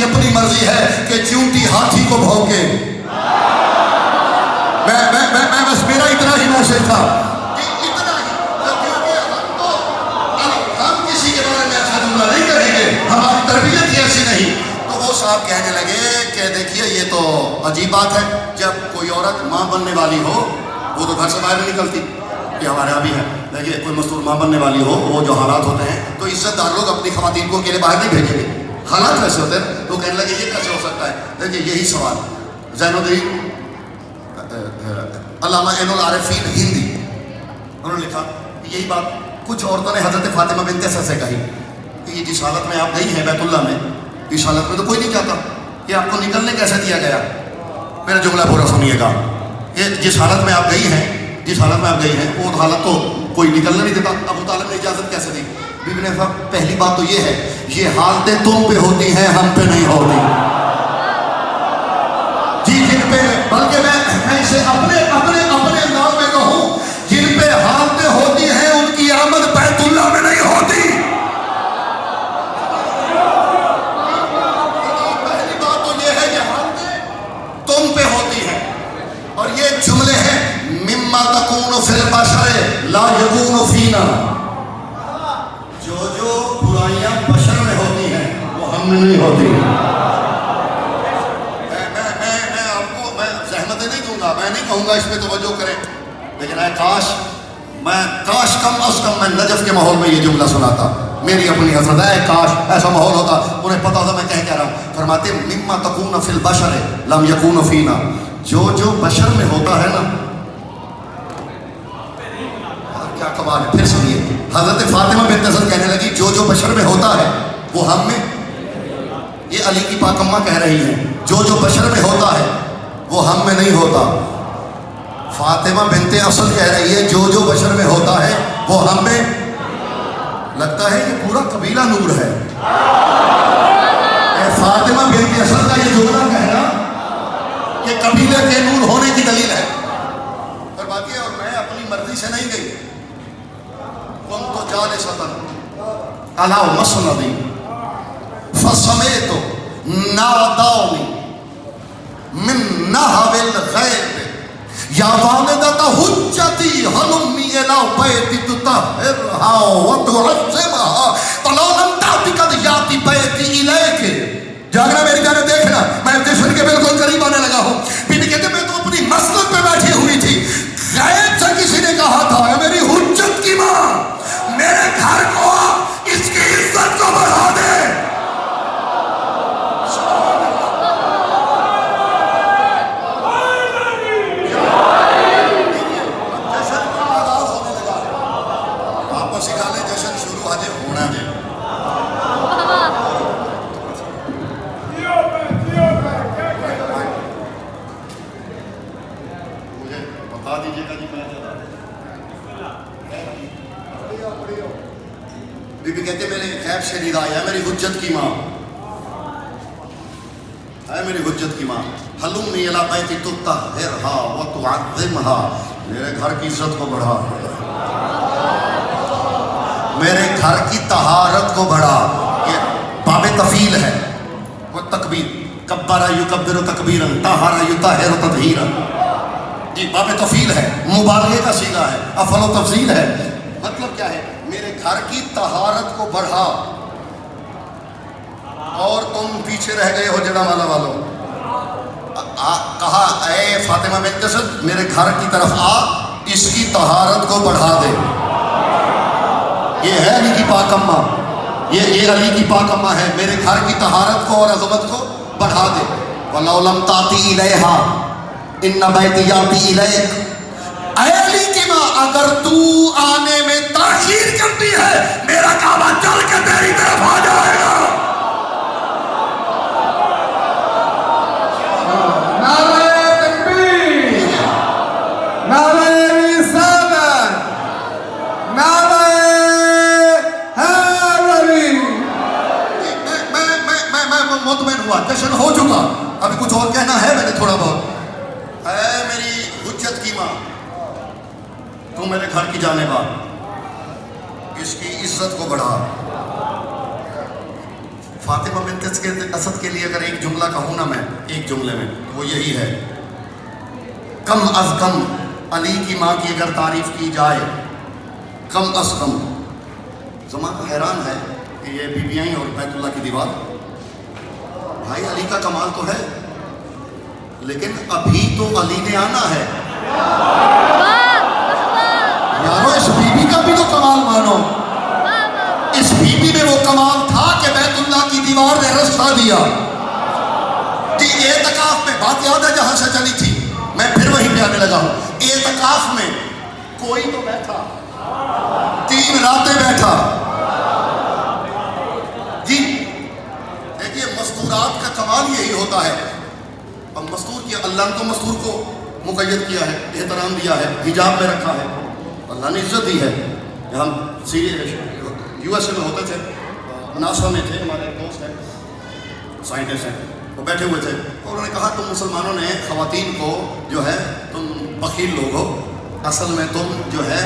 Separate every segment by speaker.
Speaker 1: اپنی مرضی ہے کہ چیونٹی ہاتھی کو بھونکے. میں بس میرا اتنا ہی میسج تھا کہ اتنا ہی، کیونکہ ہم کسی کے بارے میں ایسا جملہ نہیں کہیں گے، ہماری تربیت ہی ایسی نہیں. تو وہ صاحب کہنے لگے کہ دیکھیے یہ تو عجیب بات ہے، جب کوئی عورت ماں بننے والی ہو وہ تو گھر سے باہر نہیں نکلتی. یہ ہمارے یہاں بھی ہے، دیکھیے کوئی مستور ماں بننے والی ہو، وہ جو حالات ہوتے ہیں تو عزت دار لوگ اپنی خواتین کو اکیلے باہر نہیں بھیجیں گے. حالات ویسے ہوتے ہیں. تو کہنے لگے یہ کیسے ہو سکتا ہے؟ دیکھیے یہی سوال زین الدین علامہ عین العارفین ہندی انہوں نے لکھا یہی بات کچھ عورتوں نے حضرت فاطمہ بنت اسد سے کہی کہ جس حالت میں آپ گئی ہیں بیت اللہ میں، اس حالت میں تو کوئی نہیں چاہتا کہ آپ کو نکلنے کیسے دیا گیا. میرا جملہ پورا سنیے گا. یہ جس حالت میں آپ گئی ہیں وہ حالت تو کوئی نکلنے نہیں دیتا. ابو طالب نے اجازت کیسے دی؟ بی بی نے کہا پہلی بات تو یہ ہے یہ حالتیں تم پہ ہوتی ہیں، ہم پہ نہیں ہوتی. جی جن پہ، بلکہ میں اسے اپنے انداز میں کہوں، جن پہ حالتیں ہوتی ہیں ان کی آمد بیت اللہ میں نہیں ہوتی. پہلی بات تو یہ ہے کہ حالتیں تم پہ ہوتی ہیں. اور یہ جملے ہیں مما تکون فی البشر لا یکون فینا. جو برائیاں بشر میں ہوتی ہیں وہ ہم میں نہیں ہوتی. میں زحمتیں نہیں دوں گا، میں نہیں کہوں گا اس پہ توجہ کریں، لیکن کاش کم از کم میں نجف کے ماحول میں یہ جملہ سناتا. میری اپنی حسرت ہے، کاش ایسا ماحول ہوتا، انہیں پتا ہوتا میں کہہ رہا ہوں. فرماتے مما تکون فی البشر لم یکون فینا. جو بشر میں ہوتا ہے نا، کیا کمال ہے. پھر سنیے، حضرت فاطمہ بنت اسد کہنے لگی جو بشر میں ہوتا ہے وہ ہم میں. یہ علی کی پاک اماں کہہ رہی ہیں جو بشر میں ہوتا ہے وہ ہم میں نہیں ہوتا. فاطمہ بنت اسد کہہ رہی ہے جو بشر میں ہوتا ہے وہ ہم میں. لگتا ہے یہ پورا قبیلہ نور ہے. فاطمہ بنت اسد کا یہ جملہ کہنا یہ قبیلے کے نور ہونے کی دلیل ہے. اور باقی اور میں اپنی مرضی سے نہیں گئی. تم تو جالستن علی مسندی فسمیت نادانی من نحو الغیب یا والدت حجتی ہلمی الی بیت تطہرها وتعظمها فلو لم تأتک یاتی بیتی الیک. جاگنا میری جانے دیکھنا، میں جشن کے بالکل قریب آنے لگا ہوں. بی بی کہتے میں تو اپنی مسلک پہ بیٹھی ہوئی تھی، غیب سے کسی نے کہا تھا میری حجت کی ماں میرے گھر کو اس کی عزت کو بڑھا دے. آپ کو سکھا لیں جشن شروع آجے ہونا دے. مجھے بتا دیجیے گا جی. میں بی بی کہتے میرے غیب سے ندا ہے میری حجت کی ماں، ہے میری حجت کی ماں. حلمی الی بیت تطہرها وتعظمها. میرے گھر کی عزت کو بڑھا، میرے گھر کی طہارت کو بڑھا. یہ باب تفعیل ہے. وہ تکبیر، کبر یکبر تکبیرا، طہر یطہر تطہیرا. جی باب تفعیل ہے، مبالغے کا صیغہ ہے، افعل و تفضیل ہے. مطلب کیا ہے؟ میرے گھر کی طہارت کو بڑھا. اور تم پیچھے رہ گئے ہو جڑا مالا والوں. کہا اے فاطمہ بنت اسد میرے گھر کی طرف آ، اس کی طہارت کو بڑھا دے. یہ ہے علی کی پاک اماں، یہ علی کی پاک اماں ہے. میرے گھر کی طہارت کو اور عظمت کو بڑھا دے. وَلَوْ لَمْ تَأْتِ إِلَيْهَا إِنَّ بَيْتِي يَأْتِي إِلَيْكَ. اے علی کی ماں اگر تو آنے میں تاخیر کرتی ہے میرا کعبہ چل کے تیری طرف آ جائے گا. مطمئن ہوا، جشن ہو چکا. ابھی کچھ اور کہنا ہے میں نے تھوڑا بہت. اے میری حجت کی ماں، تو میرے گھر کی جانب آ، اس کی عزت کو بڑھا. فاطمہ بنت اسد کے لیے اگر ایک جملہ کہوں نا میں ایک جملے میں وہ یہی ہے، کم از کم علی کی ماں کی اگر تعریف کی جائے، کم از کم، زمانہ حیران ہے کہ یہ بیویاں اور بیت اللہ کی دیوار، بھائی علی کا کمال تو ہے لیکن ابھی تو علی نے آنا ہے یارو، اس بی بی کا بھی تو کمال مانو، اس بی بی میں وہ کمال تھا کہ بیت اللہ کی دیوار نے رسا دیا جی۔ اعتکاف میں بات یاد ہے جہاں سے چلی تھی، میں پھر وہیں پہ آنے لگا ہوں، اعتکاف میں کوئی تو بیٹھا، 3 راتیں بیٹھا جی۔ دیکھیے مستورات کا کمال یہی ہوتا ہے، اب مستور کیا اللہ نے تو مستور کو مقید کیا ہے، احترام دیا ہے، حجاب میں رکھا ہے، اللہ نے عزت دی ہے۔ ہم یو ایس اے میں ہوتے تھے، ناسا میں تھے، ہمارے ایک دوست ہیں سائنٹسٹ ہیں، وہ بیٹھے ہوئے تھے، انہوں نے کہا تم مسلمانوں نے خواتین کو جو ہے تم بخیل لوگ ہو، اصل میں تم جو ہے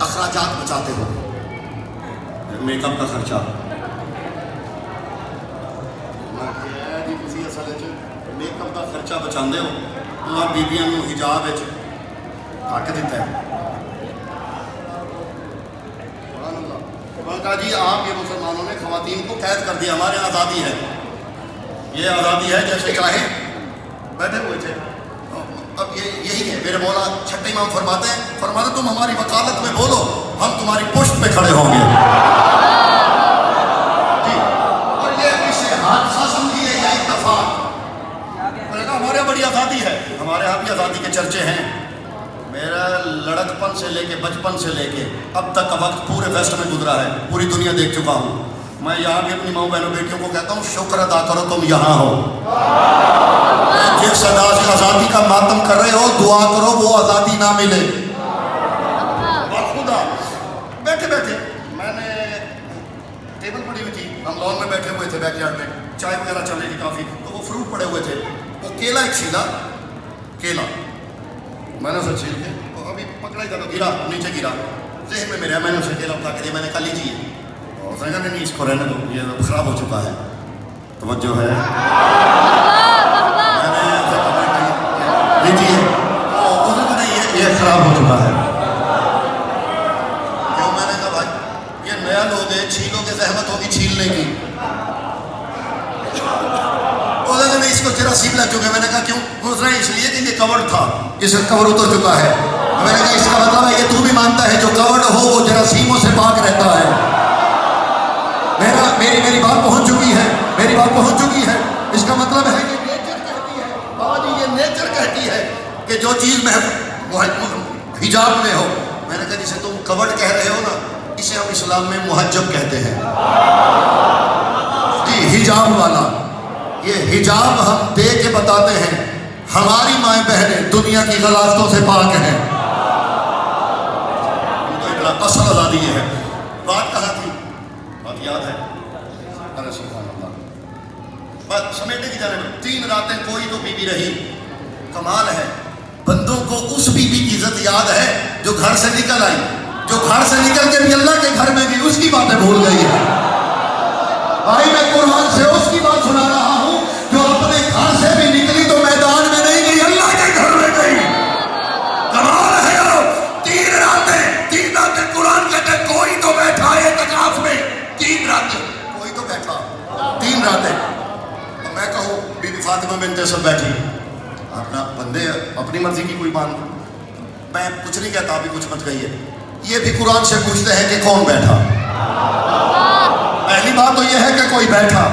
Speaker 1: اخراجات بچاتے ہو، میک اپ کا خرچہ، میک اپ کا خرچہ بچاندے ہو تو آپ بیبیاں نو حجاب وچ ڈھک دیتا ہے۔ کہا جی آپ یہ مسلمانوں نے خواتین کو قید کر دیا، ہمارے آزادی ہے، یہ آزادی ہے جیسے چاہے بیٹھے ہوئے تھے۔ اب یہی ہے میرے مولا چھٹے امام فرماتے تم ہماری وکالت میں بولو ہم تمہاری پشت پہ کھڑے ہوں گے جی۔ اور یہ اسے حادثہ سمجھیے یا اتفاق، میں نے کہا ہمارے یہاں بڑی آزادی ہے، ہمارے یہاں بھی آزادی کے چرچے ہیں، میرا لڑکپن سے لے کے بچپن سے لے کے اب تک کا وقت پورے ویسٹ میں گزرا ہے، پوری دنیا دیکھ چکا ہوں، میں یہاں بھی اپنی ماؤں بہنوں بیٹیوں کو کہتا ہوں شکر ادا کرو تم یہاں ہو، جس ادا سے آزادی کا ماتم کر رہے ہو دعا کرو وہ آزادی نہ ملے۔ اور خدا بیٹھے بیٹھے میں نے ٹیبل پڑی ہوئی تھی، ہم لان میں بیٹھے ہوئے تھے، بیک یارڈ میں چائے وغیرہ چل رہی تھی کافی، تو وہ فروٹ پڑے ہوئے تھے، وہ کیلا ایک چھیلا، کیلا میں نے اسے چھیل کے وہ ابھی پکڑا ہی تھا تو گرا، نیچے گرا، ذہن میں میرے میں نے اسے کیلا اٹھا کے دیا، میں نے کہا لیجیے، اور اس نے کہا نہیں اس کو رہنے دو یہ خراب ہو چکا ہے، توجہ ہے، میں نے اسے کہا لیجیے، اس نے کہا یہ خراب ہو چکا ہے، کیوں؟ میں نے کہا بھائی یہ نیا لوگ ہے، چھیلوں کے زحمت ہوگی چھیلنے کی، اس کو جراثیم لگ چکے، میں نے کہا کیوں؟ اس نے اس لیے کہ یہ کورڈ تھا، اس کا کور اتر چکا ہے، میں نے کہا اس کا مطلب ہے یہ تو بھی مانتا ہے جو کورڈ ہو وہ جراثیموں سے پاک رہتا ہے، میری بات پہنچ چکی ہے، میری بات پہنچ چکی ہے، اس کا مطلب ہے کہ نیچر کہتی ہے، بابا جی یہ نیچر کہتی ہے کہ جو چیز میں حجاب میں ہو، میں نے کہا جسے تم کورڈ کہہ رہے ہو نا اسے ہم اسلام میں محجب کہتے ہیں جی، حجاب والا، یہ حجاب ہم دے کے بتاتے ہیں ہماری مائیں بہنیں دنیا کی غلاظتوں سے پاک ہیں، اصل آزادی یہ ہے۔ بات کہاں تھی؟ بات یاد ہے، ارے سبحان اللہ، بات سمیٹنے کی جانب، 3 راتیں کوئی تو بی بی رہی، کمال ہے بندوں کو اس بی بی کی عزت یاد ہے جو گھر سے نکل آئی، جو گھر سے نکل کے بھی اللہ کے گھر میں گئی، اس کی باتیں بھول گئی ہے۔ بھائی میں قرآن سے اس کی بات سنا رہا ہوں جو اپنے گھر سے بھی نکلی تو میدان میں نہیں گئی، اللہ کے گھر میں گئی، کمال ہے یارو۔ 3 راتیں قرآن کہتے کوئی تو بیٹھا ہے اعتکاف میں، 3 راتیں کوئی تو بیٹھا، 3 راتیں، تو میں کہوں بی بی فاطمہ بنت اسد بیٹھی، اپنا بندے اپنی مرضی کی کوئی بات، میں کچھ نہیں کہتا، ابھی کچھ مت کہیے، یہ بھی قرآن سے پوچھتے ہیں کہ کون بیٹھا؟ پہلی بات تو یہ ہے کہ کوئی بیٹھا،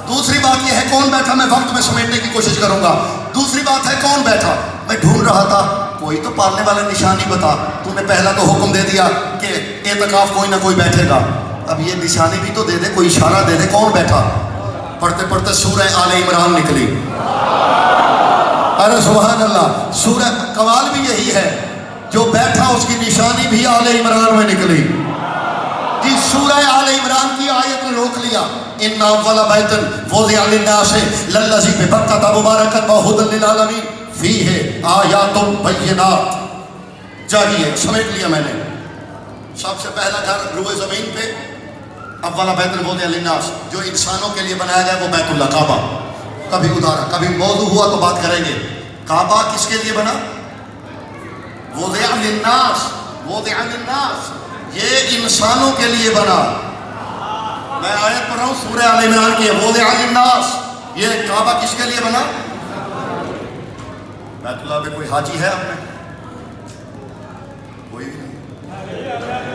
Speaker 1: دوسری بات یہ ہے کون بیٹھا، میں وقت میں سمیٹنے کی کوشش کروں گا، دوسری بات ہے کون بیٹھا، میں ڈھونڈ رہا تھا کوئی تو پالنے والا نشانی بتا، تو نے پہلا تو حکم دے دیا کہ اعتکاف کوئی نہ کوئی بیٹھے گا، اب یہ نشانی بھی تو دے دے، کوئی اشارہ دے دے کون بیٹھا۔ پڑھتے پڑھتے سورہ آل عمران نکلی، ارے سبحان اللہ، سورہ کمال بھی یہی ہے، جو بیٹھا اس کی نشانی بھی آل عمران میں نکلی جی۔ سورہ آل عمران کی آیت نے روک لیا، ان اول بیت وضع للناس للذی ببکۃ مبارکۃ وہدی للعالمین فیہ آیات بینات، جاری ہے، سمیٹ لیا میں نے۔ سب سے پہلا گھر روئے زمین پہ اولا بیت الوضع للناس، جو انسانوں کے لیے بنایا گیا وہ بیت اللہ کعبہ. کبھی ادارہ کبھی موضوع ہوا تو بات کریں گے. کعبہ کس کے لیے بنا؟ وضع للناس، وضع للناس، یہ انسانوں کے لیے بنا. میں آیت پڑھ رہا ہوں سورہ آل عمران کی، وضع للناس. یہ کعبہ کس کے لیے بنا؟ بیت اللہ میں کوئی حاجی ہے آپ میں؟ کوئی بھی نہیں.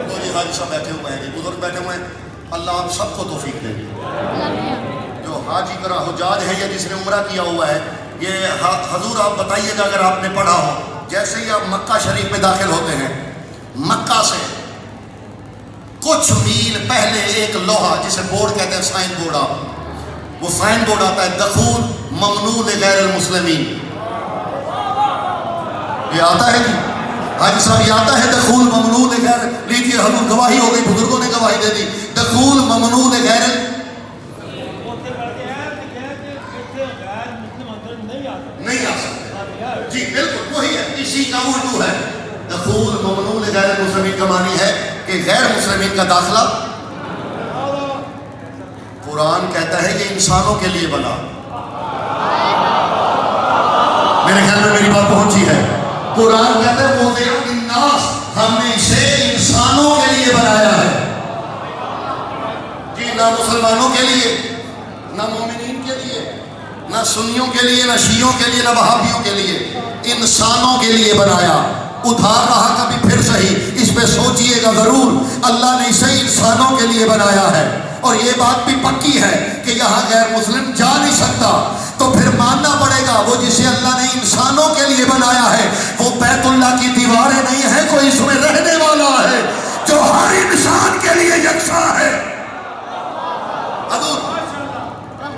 Speaker 1: تو یہ حاجی صاحب بیٹھے ہوئے ہیں، یہ بزرگ بیٹھے ہوئے ہیں. اللہ آپ سب کو توفیق دے. جو حاجی کرا حجاج ہے یا جس نے عمرہ کیا ہوا ہے، یہ حضور آپ بتائیے گا اگر آپ نے پڑھا ہو، جیسے ہی آپ مکہ شریف میں داخل ہوتے ہیں، مکہ سے کچھ میل پہلے ایک لوہا جسے بورڈ کہتے ہیں، سائن بورڈ، آپ وہ سائن بورڈ آتا ہے دخول ممنوع لغیر المسلمین. یہ آتا ہے جی حاجی صاحب، یہ آتا ہے دخول ممنوع لغیر. لیجیے حضور گواہی ہو گئی، بزرگوں نے گواہی دے دی، دخول ممنوع لغیر نہیں آ سکتے. جی بالکل وہی ہے، اسی کا اردو ہے. دخول ممنوع لغیر المسلمین کا معنی ہے کہ غیر مسلمین کا داخلہ. قرآن کہتا ہے یہ انسانوں کے لیے بنا. میرے خیال میں میری بات پہنچی ہے. قرآن کہتا ہے وضع للناس، ہم نے اسے انسانوں کے لیے بنایا ہے. جی نہ مسلمانوں کے لیے، نہ مومنین کے لیے، نہ سنیوں کے لیے، نہ شیعوں کے لیے، نہ وہابیوں کے لیے، انسانوں کے لیے بنایا. ادھار رہا کبھی پھر صحیح، اس پہ سوچئے گا ضرور. اللہ نے اسے انسانوں کے لیے بنایا ہے. اور یہ بات بھی پکی ہے کہ یہاں غیر مسلم جا نہیں سکتا. تو پھر ماننا پڑے گا وہ جسے اللہ نے انسانوں کے لیے بنایا ہے وہ بیت اللہ کی دیواریں نہیں ہیں، کوئی اس میں رہنے والا ہے جو ہر انسان کے لیے یکساں ہے. حضور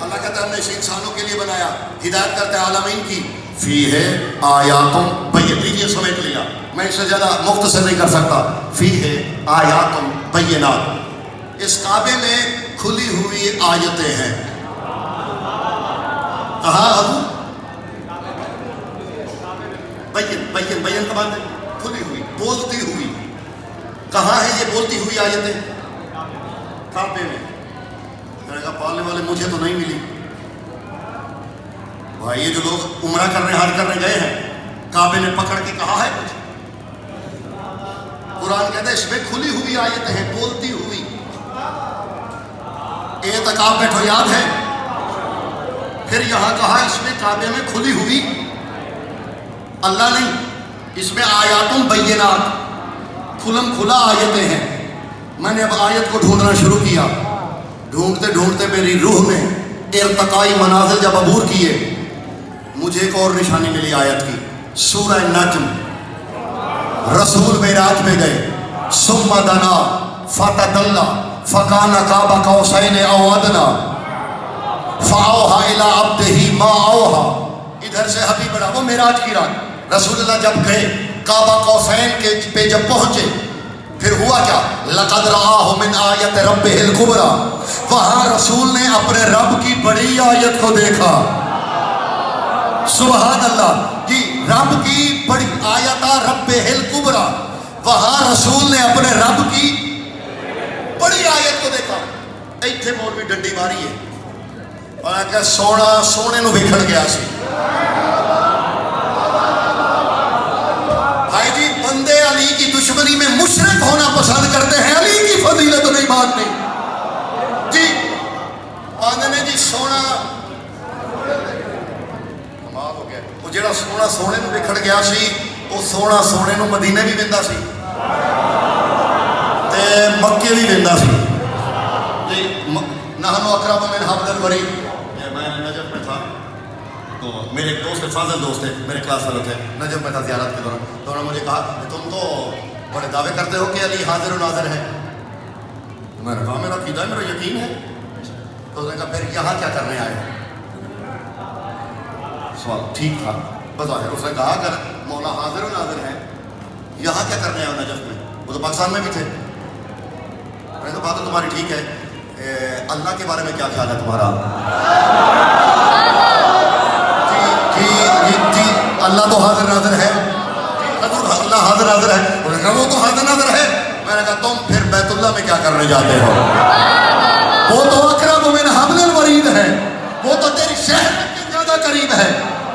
Speaker 1: اللہ کہتا ہے ہم نے اسے انسانوں کے لیے بنایا. ہدایت کرتے عالمین کی فی ہے آیاتم بین. لیجیے سمیٹ لیا، میں اس سے زیادہ مختصر نہیں کر سکتا. فی ہے آیاتم بینات، اس کعبے میں کھلی ہوئی آیتیں ہیں. کہا حضور بین، بین بین کا معنی کھلی ہوئی، بولتی ہوئی. کہاں ہے یہ بولتی ہوئی آیتیں؟ کعبے میں. میں نے کہا پالنے والے مجھے تو نہیں ملی. بھائی یہ جو لوگ عمرہ کرنے حج کرنے گئے ہیں، کعبے نے پکڑ کے کہا ہے کچھ؟ قرآن کہتا ہے اس میں کھلی ہوئی آیتیں ہیں، بولتی ہوئی. اعتکاف بیٹھو یاد ہے؟ پھر یہاں کہا اس میں کعبے میں کھلی ہوئی اللہ نہیں، اس میں آیاتم بینات، کھلم کھلا آیتیں ہیں. میں نے اب آیت کو ڈھونڈنا شروع کیا. ڈھونڈتے ڈھونڈتے میری روح نے ارتقائی منازل جب عبور کیے، مجھے ایک اور نشانی ملی آیت کی. سورہ نجم. رسول معراج میں گئے، ثم دنا فتدلی فکان قاب قوسین او ادنی فاوحی الی عبدہ ما اوحی. ادھر سے حبیب بڑھا، وہ معراج کی رات رسول اللہ جب گئے کعبہ قوسین کے پہ جب پہنچے، پھر ہوا کیا؟ لقد رآہ من آیت ربہ الکبریٰ. وہاں رسول نے اپنے رب کی بڑی آیت کو دیکھا. سبحان اللہ جی، رب کی بڑی آیت ربہ الکبریٰ، وہاں رسول نے اپنے رب کی بڑی آیت کو دیکھا. ایتھے مولوی ڈنڈی ماری ہے اور کہ سونا سونے نو بکھڑ گیا سی. بھائی جی بندے علی کی دشمنی میں مشرک ہونا پسند کرتے ہیں، علی کی فضیلت نہیں مانتے جی. آدھنے جی سونا کمال ہو گیا. وہ جڑا سونا سونے نو بکھڑ گیا سی، وہ سونا سونے نو مدینے بھی ویندا سی تے مکے بھی ویندا سی جی. نحن اقرب من حبل الورید. میں نجف میں تھا تو میرے ایک دوست فاضل دوست ہے، میرے کلاس فیلو تھے، نجف میں تھا زیارت کے دوران. تو انہوں نے مجھے کہا کہ تم تو بڑے دعوے کرتے ہو کہ علی حاضر و ناظر ہے. میں نے کہا میرا عقیدہ ہے، میرا یقین ہے. تو اس نے کہا پھر یہاں کیا کرنے آئے؟ سوال ٹھیک تھا بظاہر. اس نے کہا اگر مولا حاضر و ناظر ہے یہاں کیا کرنے آئے نجف میں؟ وہ تو پاکستان میں بھی تھے. میں نے کہا بات تو تمہاری ٹھیک ہے، اللہ کے بارے میں کیا خیال ہے تمہارا؟ جی اللہ تو حاضر ناظر ہے. حضور اللہ حاضر ناظر ہے. انہوں نے کہا وہ تو حاضر ناظر ہے. میں نے کہا تم پھر بیت اللہ میں کیا کرنے جاتے ہو؟ وہ تو اقرب من حبل الورید ہے، وہ تو تیری شہر کے زیادہ قریب ہے،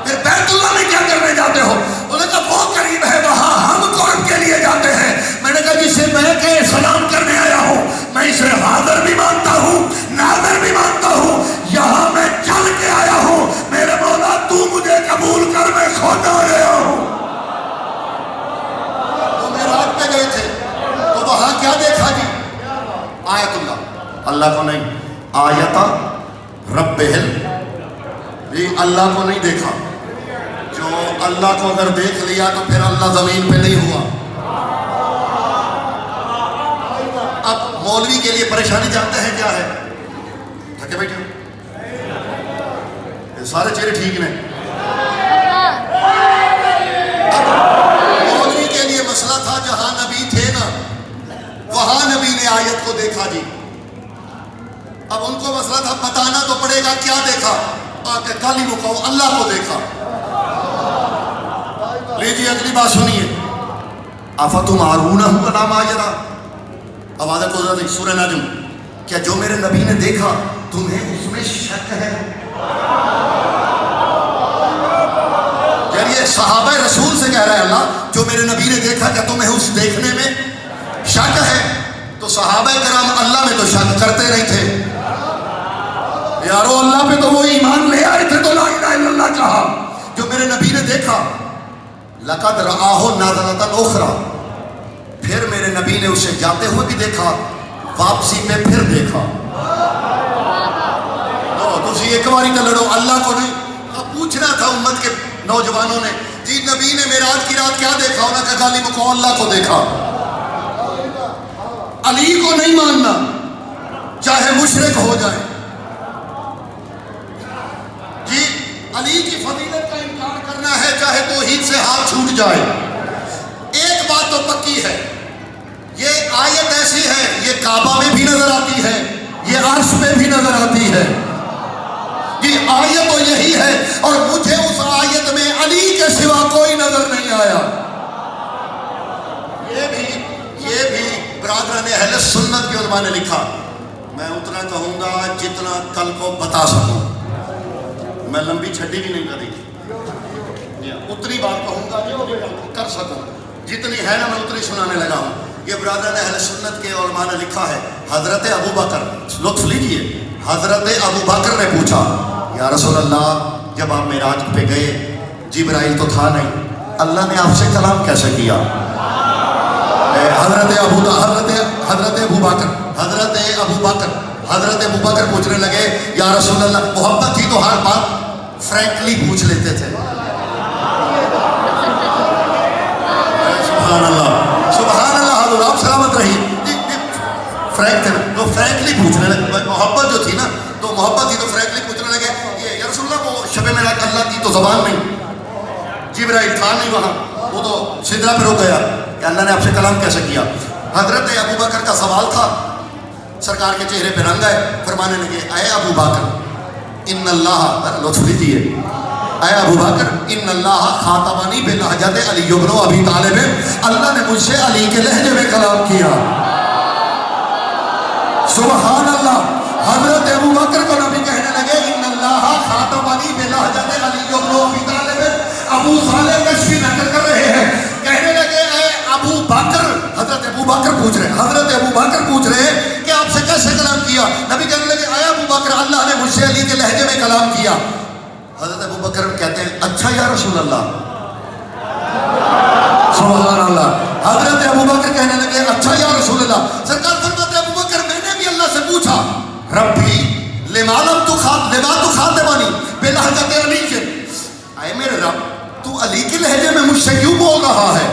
Speaker 1: پھر بیت اللہ میں کیا کرنے جاتے ہو؟ انہوں نے کہا وہ قریب ہے، وہاں ہم قرب کے لیے جاتے ہیں۔ میں نے کہا جسے میں کہ سلام کرنے آیا ہوں، میں اسے حاضر بھی مانتا ہوں، ناظر بھی مانتا ہوں، یہاں میں چل کے آیا ہوں، میرے مولا تو مجھے قبول کر، میں خود آیا ہوں۔ وہ معراج پہ گئے تھے تو وہاں کیا دیکھا جی؟ آیت اللہ، اللہ کو نہیں، آیت ربہل، بھی اللہ کو نہیں دیکھا۔ جو اللہ کو اگر دیکھ لیا تو پھر اللہ زمین پہ نہیں ہوا۔ اب مولوی کے لیے پریشانی جانتے ہیں کیا ہے؟ تھکے بیٹھے ہو؟ سارے چہرے ٹھیک نے۔ اب مولوی کے لیے مسئلہ تھا جہاں نبی تھے نا، وہاں نبی نے آیت کو دیکھا جی۔ اب ان کو مسئلہ تھا بتانا تو پڑے گا کیا دیکھا، آکے کالی مکاؤ اللہ کو دیکھا۔ لیجیے اگلی بات سنیے، افتمارونہ کا نام آجرا، آواز قدرت سورہ نجم، کیا جو میرے نبی نے دیکھا تمہیں اس میں شک ہے؟ یعنی یہ صحابہ رسول سے کہہ رہا ہے اللہ، جو میرے نبی نے دیکھا کیا تمہیں اس دیکھنے میں شک ہے؟ تو صحابہ کرام اللہ میں تو شک کرتے نہیں تھے یارو، اللہ پہ تو وہ ایمان لے آئے تھے تو لا الہ الا اللہ کہا۔ جو میرے نبی نے دیکھا لقد رآہ نازلۃ اخری، پھر میرے نبی نے اسے جاتے ہوئے بھی دیکھا، واپسی میں پھر دیکھا۔ تسی ایک باری تو لڑو اللہ کو نہیں۔ اب پوچھنا تھا امت کے نوجوانوں نے، جی نبی نے معراج کی رات کیا دیکھا؟ انہوں نے کہا غالب کو اللہ کو دیکھا۔ علی کو نہیں ماننا چاہے مشرک ہو جائے، جی علی کی فضیلت کا انکار کرنا ہے چاہے توحید سے ہاتھ چھوٹ جائے۔ ایک بات تو پکی ہے، یہ آیت ایسی ہے، یہ کعبہ میں بھی نظر آتی ہے، یہ عرش میں بھی نظر آتی ہے، یہ آیت تو یہی ہے، اور مجھے اس آیت میں علی کے سوا کوئی نظر نہیں آیا۔ یہ بھی برادران اہل سنت کے علماء نے لکھا۔ میں اتنا کہوں گا جتنا کل کو بتا سکوں، میں لمبی چھٹی بھی نہیں کری، اتنی بات کہوں گا جتنی کر سکوں، جتنی ہے نا میں اتنی سنانے لگا ہوں۔ یہ برادران اہل سنت کے علماء نے لکھا ہے، حضرت ابو بکر، لطف لیجئے، حضرت ابو بکر نے پوچھا یا رسول اللہ جب آپ معراج پہ گئے جبرائیل تو تھا نہیں، اللہ نے آپ سے کلام کیسے کیا؟ حضرت ابو بکر پوچھنے لگے یا رسول اللہ، محبت تھی تو ہر بات فرینکلی پوچھ لیتے تھے۔ سبحان اللہ سبحان اللہ، حضور آپ سلامت رہی، فرینک تھے تو فرینکلی پوچھنے لگے، محبت جو تھی نا تو محبت تھی تو فرینکلی پوچھنے لگے یا رسول اللہ وہ شب معراج اللہ کی تو زبان نہیں، جبرائیل تھا نہیں وہاں، وہ تو سدرہ پہ رک گیا کہ اللہ نے آپ سے کلام کیسے کیا؟ حضرت ابو بکر کا سوال تھا، سرکار کے چہرے پہ رنگ آئے، فرمانے لگے اے ابو بکر ان اللہ، لطف لیجیے، اے ابو بکر ان اللہ خاطبانی بلہجت علی بن ابی طالب، اللہ نے مجھ سے علی کے لہجے میں کلام کیا۔ سبحان اللہ، حضرت ابو بکر کو نبی کہنے لگے ان اللہ خاطبانی بلہجت علی بن ابی طالب، ابو صالح کشفی نقل کر رہے ہیں، کہنے لگے اے ابو بکر، حضرت ابو بکر پوچھ رہے ہیں کہ آپ سے کیسے کلام کیا؟ نبی کہنے لگے اے ابو بکر اللہ نے مجھ سے علی کے لہجے میں کلام کیا۔ حضرت ابو بکر کہتے ہیں اچھا یا رسول اللہ، سبحان اللہ، حضرت ابو بکر کہنے لگے اچھا یا رسول اللہ، سرکار فرماتے ابو بکر میں نے بھی اللہ سے پوچھا ربی لما تخاطبنی بلہجت علی، اے میرے رب تو علی کے لہجے میں مجھ سے کیوں بول رہا ہے؟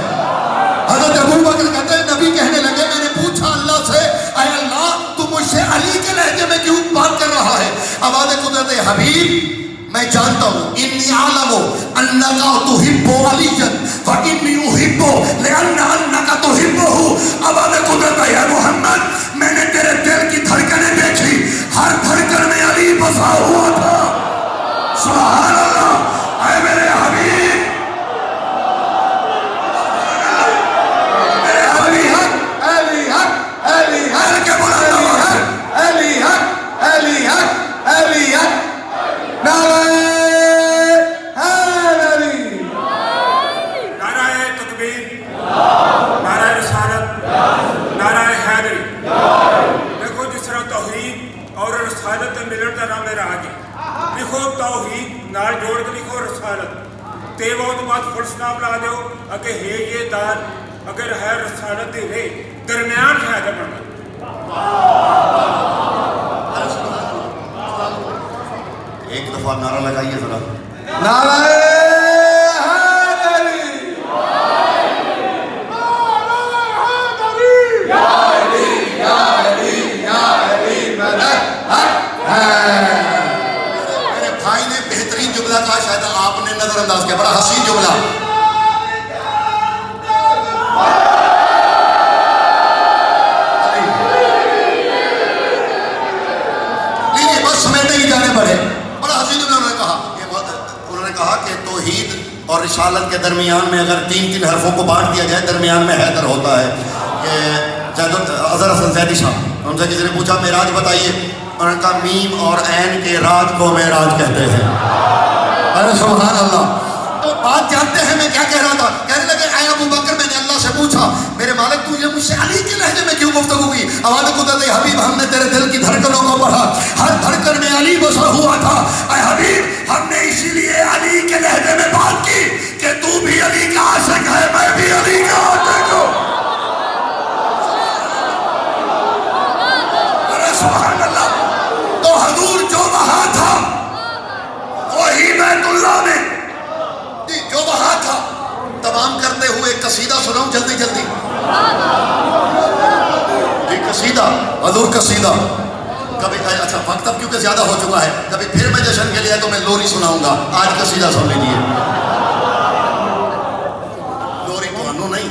Speaker 1: حضرت ابو بکر کہتے ہیں نبی کہنے لگے میں نے پوچھا اللہ سے اے اللہ تو مجھ سے علی کے لہجے میں کیوں بات کر رہا ہے؟ آواز قدرت حبیب میں جانتا ہوں انی عالم انکا تحب علیٰ فانی احب لان انکا تحبہ، آواز قدرت ہے محمد میں نے تیرے دل کی دھڑکنیں دیکھی، ہر دھڑکن میں علی بسا ہوا تھا۔ سبحان اللہ، اے میرے حبیب،
Speaker 2: توحید نال جوڑ کے لکھو رسالت تے وہ تو بعد فل سٹاپ لگا دیو اگر ہے یہ دار اگر ہے رسالت دے رے درمیان شاید بڑھنا
Speaker 1: ایک دفعہ نعرہ لگائیے ذرا
Speaker 3: نعرہ
Speaker 1: میرے بھائی نے بہترین جملہ کہا، شاید آپ نے نظر انداز کیا، بڑا حسین جملہ. لیجیے بس سمیٹے ہی جانے پڑے. بڑا حسین جملہ انہوں نے کہا. انہوں نے کہا کہ توحید اور رسالت کے درمیان میں اگر تین تین حرفوں کو بانٹ دیا جائے درمیان میں حیدر ہوتا ہے. اظہر حسن زیدی صاحب، ان سے کسی نے پوچھا معراج بتائیے، انہوں نے کہا میم اور عین کے راج کو معراج کہتے ہیں. ارے سبحان اللہ. تو بات جانتے ہیں میں کیا کہہ رہا تھا. کہنے لگے اے ابو بکر، میں نے اللہ سے پوچھا میرے مالک تو یہ مجھ سے علی کے لہجے میں کیوں گفتگو کی؟ آواز قدرت حبیب ہم نے تیرے دل کی دھڑکنوں کو پڑھا، ہر دھڑکن میں علی بسا ہوا تھا. اے حبیب ہم نے اسی لیے علی کے لہجے میں بات کی کہ تو بھی علی کا عاشق ہے، میں بھی علی کا عاشق ہوں. سبحان اللہ. تو حضور جو وہاں تھا وہی بیت اللہ میں جو وہاں تھا. تمام کرتے ہوئے قصیدہ سناؤں جلدی جلدی. جی قصیدہ، حضور قصیدہ. کبھی اچھا وقت اب کیونکہ زیادہ ہو چکا ہے، کبھی پھر میں جشن کے لیے تو میں لوری سناؤں گا. آج قصیدہ سن لیجیے. لوری تو انو نہیں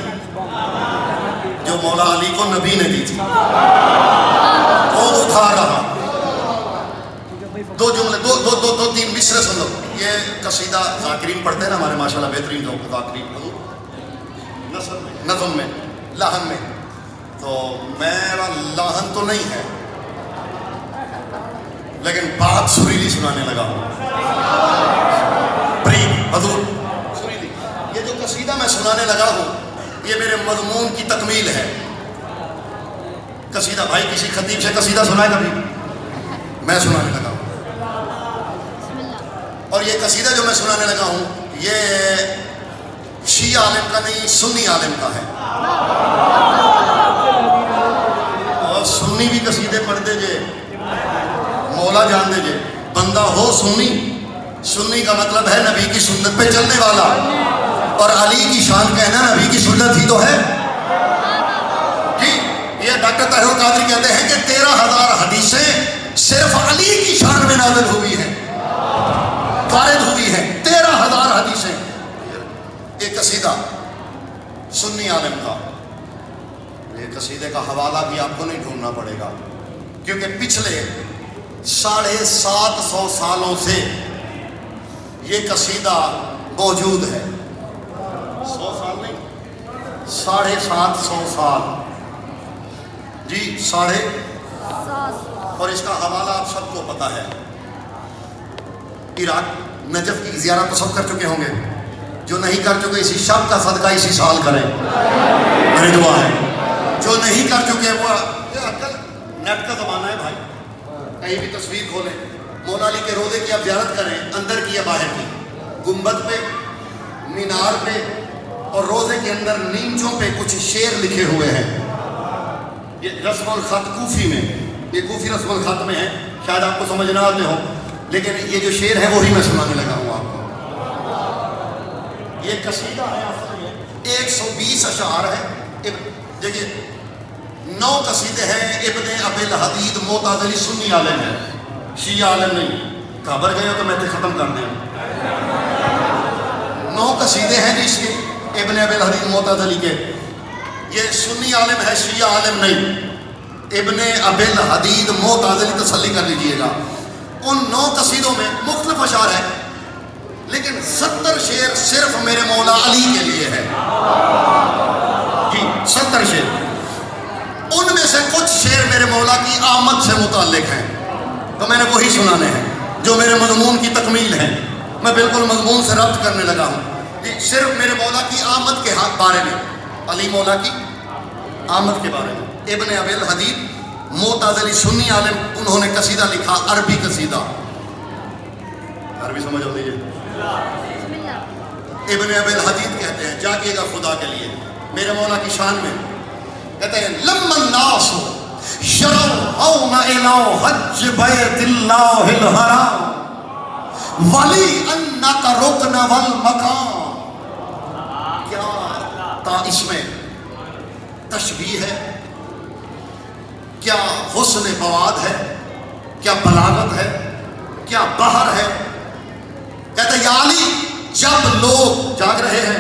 Speaker 1: جو مولا علی کو نبی نے دی تھی، وہ اٹھا رہا. دو جملے دو تین مصرے سن لو. یہ قصیدہ ذاکرین پڑھتے ہیں نا ہمارے ماشاءاللہ بہترین لوگ ذاکرین نظم میں لاہن میں. تو میرا لاہن تو نہیں ہے لیکن بات سریلی سنانے لگا ہوں. حضور سریلی یہ جو قصیدہ میں سنانے لگا ہوں یہ میرے مضمون کی تکمیل ہے. قصیدہ بھائی کسی خطیب سے قصیدہ سنائے کبھی؟ میں سنانے لگا ہوں. اور یہ قصیدہ جو میں سنانے لگا ہوں یہ شیعہ عالم کا نہیں سنی عالم کا ہے. اور سنی بھی قصیدے پڑھ دے جے مولا جان دے جے. بندہ ہو سنی، سنی کا مطلب ہے نبی کی سنت پہ چلنے والا، اور علی کی شان کہنا نبی کی سنت ہی تو ہے. جی یہ ڈاکٹر طاہر القادری کہتے ہیں کہ 13,000 حدیثیں صرف علی کی شان میں نازل ہوئی ہیں، وارد ہوئی ہیں. 13,000 حدیثیں. ایک قصیدہ سنی عالم کا. یہ قصیدے کا حوالہ بھی آپ کو نہیں ڈھونڈنا پڑے گا کیونکہ پچھلے 750 سالوں سے یہ قصیدہ موجود ہے. 100 سال نہیں، 750 سال. جی 750. اور اس کا حوالہ آپ سب کو پتا ہے. عراق نجف کی زیارت تو سب کر چکے ہوں گے، جو نہیں کر چکے اسی شب کا صدقہ اسی سال کریں، میری دعا ہے. جو نہیں کر چکے وہ کل نیٹ کا زمانہ ہے بھائی، کہیں بھی تصویر کھولیں، مولا علی کے روضے کی آپ زیارت کریں، اندر کی یا باہر کی، گنبد پہ، مینار پہ اور روضے کے اندر نیمچوں پہ کچھ شعر لکھے ہوئے ہیں. یہ رسم الخط کوفی میں، یہ کوفی رسم الخط میں ہے، شاید آپ کو سمجھ نہ آتے ہو لیکن یہ جو شعر ہے وہی میں سنانے لگا ہوں آپ کو. یہ قصیدہ ہے 120 اشعار ہے. دیکھیے 9 قصیدے ہیں. ابن ابی الحدید معتزلی سنی عالم ہے، شیعہ عالم نہیں. گھبر گئے ہو تو میں تے ختم کر دیں. 9 قصیدے ہیں جس کے ابن ابی الحدید معتزلی کے. یہ سنی عالم ہے، شیعہ عالم نہیں. ابن ابی الحدید معتزلی تسلی کر لیجئے گا. ان 9 قصیدوں میں مختلف اشعار ہیں لیکن 70 شعر صرف میرے مولا علی کے لیے ہے. جی 70 شعر. ان میں سے کچھ شعر میرے مولا کی آمد سے متعلق ہیں تو میں نے وہی سنانے ہیں جو میرے مضمون کی تکمیل ہیں. میں بالکل مضمون سے ربط کرنے لگا ہوں. جی صرف میرے مولا کی آمد کے بارے میں، علی مولا کی آمد کے بارے میں. ابن ابی الحدید معتزلی سنی عالم، انہوں نے قصیدہ لکھا، عربی قصیدہ. عربی سمجھ ہوتی ہے. ابن ابی الحدید کہتے ہیں, جاگیے گا خدا کے لیے, میرے مولا کی شان میں کہتے ہیں لما الناس یرون الی حج بیت اللہ الحرام ولی انک رکن والمقام. کیا اس میں تشبیہ ہے, کیا حسن مواد ہے, کیا بلاغت ہے, کیا بہر ہے؟ کہتے ہیں یا علی جب لوگ جاگ رہے ہیں,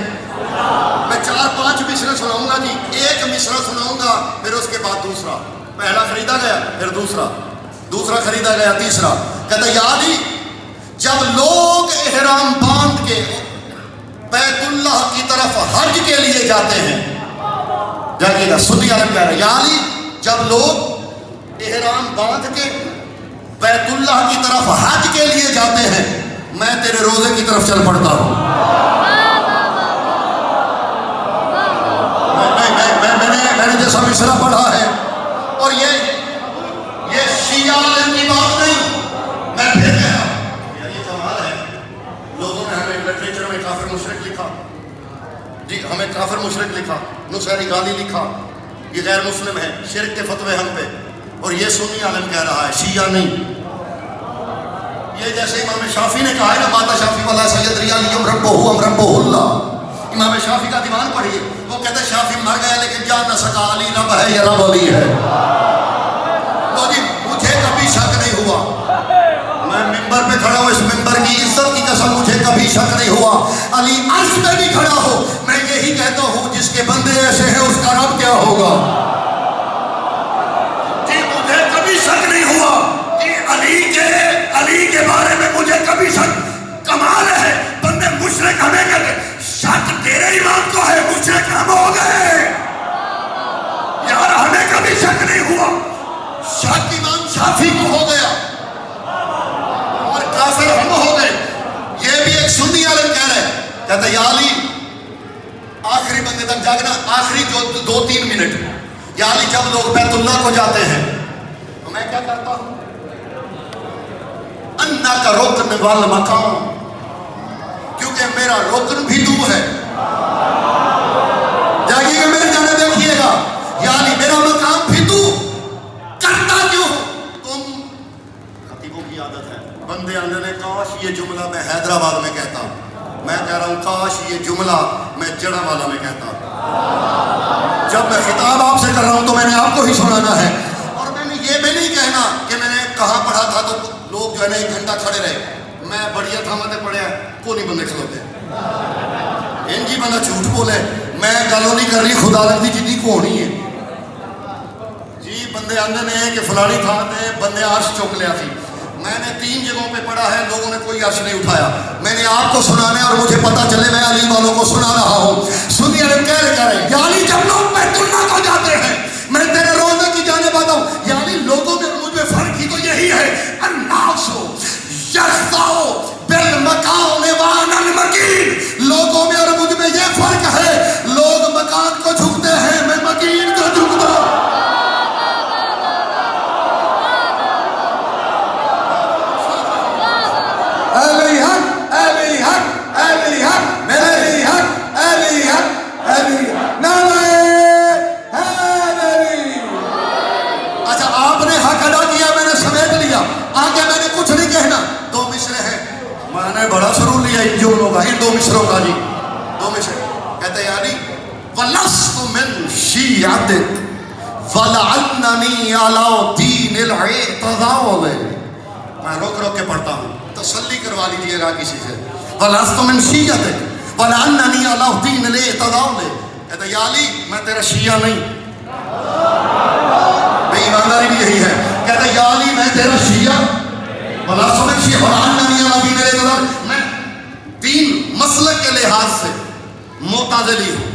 Speaker 1: میں 4-5 مصرع سناؤں گا جی, ایک مصرع سناؤں گا پھر اس کے بعد دوسرا, پہلا خریدا گیا پھر دوسرا خریدا گیا تیسرا. کہتے ہیں یا علی جب لوگ احرام باندھ کے بیت اللہ کی طرف حج کے لیے جاتے ہیں, جاگیے گا سنی عالم کہہ رہے ہیں یا علی جب لوگ احرام باندھ کے بیت اللہ کی طرف حج کے لیے جاتے ہیں, میں تیرے روزے کی طرف چل پڑتا ہوں. میں نے جیسا مصرع پڑھا ہے, اور یہ شیعہ عالم کی بات نہیں, میں پھر کہہ رہا ہوں یہ کمال ہے. لوگوں نے ہمیں لٹریچر میں کافر مشرک لکھا جی, ہمیں کافر مشرک لکھا, نصیری غالی لکھا, یہ غیر مسلم ہے, شرک کے فتوے ہم پہ, اور یہ سنی عالم کہہ رہا ہے, شیعہ نہیں. یہ جیسے امام شافعی نے کہا ہے نا, ماتا شافعی والا سید ریالیم ربہ ام ربہ اللہ. امام شافعی کا دیوان پڑھیے, وہ کہتے ہیں شافعی مر گیا لیکن جان نہ سکا, علی رب ہے یا رب علی ہے. لو جی مجھے کبھی شک نہیں ہوا, میں ممبر پہ کھڑا ہوں, اس ممبر کی عزت کی قسم مجھے کبھی شک نہیں ہوا, علی عرش پہ بھی کھڑا ہو, میں یہی کہتا ہوں جس کے بندے ایسے ہیں اس کا رب کیا ہوگا. جی مجھے کبھی شک نہیں ہوا, جی علی کے بارے میں مجھے کبھی شک. کمال ہے, بندے مشرک ہمیں کہتے شک تیرے امام کو ہے, مشرک ہم ہو گئے یار, ہمیں کبھی شک نہیں ہوا. شک امام شافعی کو ہو گیا اور کافر ہم ہو گئے. یہ بھی ایک سنی عالم کہہ رہے, کہتے یا علی آخری بندے تک جاگنا, آخری جو 2-3 منٹ, یا علی جب لوگ بیت اللہ کو جاتے ہیں تو میں کیا کرتا ہوں, انک رکن والمقام, کیونکہ میرا رکن بھی تو ہے. جاگیے گا میرے جانے دیکھیے گا, یعنی میرا مقام بھی تو, کرتا کیوں تم. خطیبوں کی عادت ہے, بندے آنے نے کاش یہ جملہ میں حیدرآباد میں کہتا, میں کہہ رہا ہوں کاش یہ جملہ میں جڑا والا میں کہتا. جب میں خطاب آپ سے کر رہا ہوں تو میں نے آپ کو ہی سنانا ہے, اور میں نے یہ بھی نہیں کہنا کہ میں نے کہاں پڑھا تھا تو لوگ جو ہے نا 1 گھنٹہ کھڑے رہے. میں بڑھیا تھامتے پڑھیا, کو نہیں بندے کھلوتے ان جی بندہ جھوٹ بولے, میں گلوں نہیں کر رہی, خدا لگتی جدی کو ہونی ہے جی. بندے آندے نے کہ فلانی تھا تے بندے عرش چک لیا تھی, میں نے 3 جگہوں پہ پڑھا ہے, لوگوں نے کوئی عرش نہیں اٹھایا. میں نے آپ کو سنانا ہے اور مجھے پتا چلے میں علی والوں کو سنا رہا ہوں. سنی عالم کہہ رہے یا علی جب لوگ بیت اللہ کو جاتے ہیں, میں تیرے روزے کی جانب آتا ہوں, یعنی لوگوں میں مجھ میں فرق ہی تو یہی ہے, الناس یرضوا بالمکان وعن المکین. لوگوں میں اور مجھ میں یہ فرق ہے, لوگ مکان کو جھکتے ہیں, میں مکین کو جھکتا ہوں. علی حق علی حق علی حق علی حق علی حق علی حیدری. اچھا آپ نے حق ادا کیا, میں نے سمیٹ لیا, آگے میں نے کچھ نہیں کہنا. 2 مصرے ہیں, میں نے بڑا سرور لیا ان جملوں کا, ان 2 مصروں کا جی. 2 مصرے کہتے ہیں یعنی وَلَسْتُ مِنْ شِيَّتِكَ وَلَعَلَّنِي عَلَى دِينِ الْاِعْتِضَالِ. میں روک کے پڑھتا ہوں, تسلی کروا لیجیے گا کسی سے. وَلَسْتُ مِنْ شِيَّتِكَ وَلَعَلَّنِي عَلَى دِينِ الْاِعْتِضَالِ. کہتے ہیں یا علی میں تیرا شیعہ نہیں, بے ایمانداری بھی یہی ہے. کہتے ہیں یا علی میں تیرا شیعہ, وَلَسْتُ مِنْ شِيَّتِكَ وَلَعَلَّنِي عَلَى دِينِ الْاِعْتِضَالِ. میں دین مسلک کے لحاظ سے معتزلی ہوں,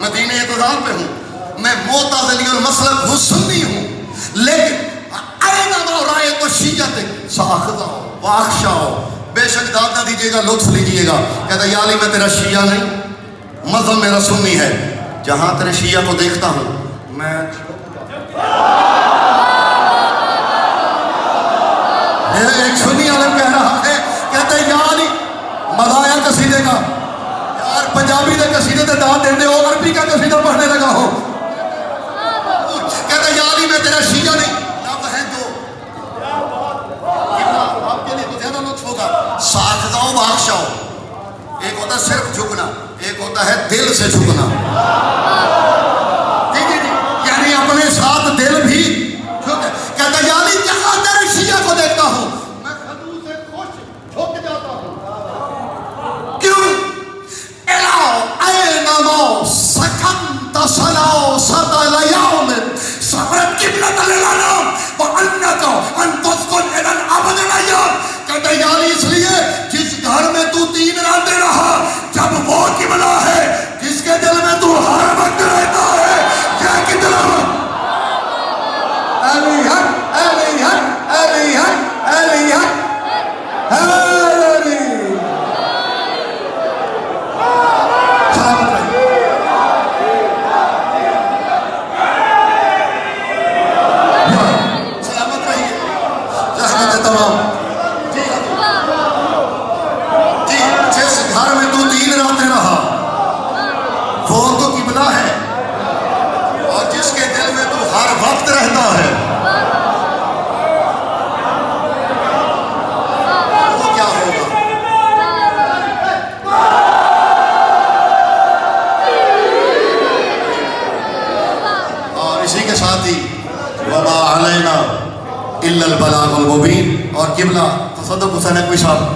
Speaker 1: میں دین اعتدال پہ ہوں, میں معتزلی اور مسلک سنی ہوں, لیکن اینما رأیت شیعتک ساخذہ واخشاؤ. بے شک داد نہ دیجیے گا, لطف لیجیے گا. کہتا ہے یا علی میں تیرا شیعہ نہیں, مذہب میرا سنی ہے, جہاں تیرے شیعہ کو دیکھتا ہوں میں ایک سنی عالم کہہ رہا ہے, کہتا ہے کہتے فدر پڑھنے لگا ہو. کہتا یا علی میں تیرا شیعہ نہیں. لفظ ہیں دو. آپ کے لیے تو زیادہ لطف ہوگا. ساجدہ و بخشاؤ. ایک ہوتا ہے صرف جھکنا, ایک ہوتا ہے دل سے جھکنا. یعنی اپنے ساتھ دل بھی جھکے. کہتا یا علی جہاں تیرے شیعہ کو دیکھتا ہوں میں خدو سے خوش جھک جاتا ہوں. کیوں؟ الاؤ اینما سکنت سلاو ستا لیوم سبرت قبلت للانام وانکا ان تسکن الان ابد الایام. کہتا یا علی اس لیے جس گھر میں تو 3 راتیں رہا, جب وہ قبلہ ہے جس کے دل میں تو ہر وقت رہتا ہے. کیا کتنا علی حق علی حق علی حق علی حق علی. سلامت رہیے. سلامت رہیے. زحمت تمام. جی جس گھر میں تو 3 راتیں رہا وہ تو قبلہ ہے, اور جس کے دل میں تو ہر وقت رہتا ہے وہ کیا ہوگا؟ اور اسی کے ساتھ ہی وما علینا الا البلاغ المبین. اور قبلہ تصدق حسین نقوی صاحب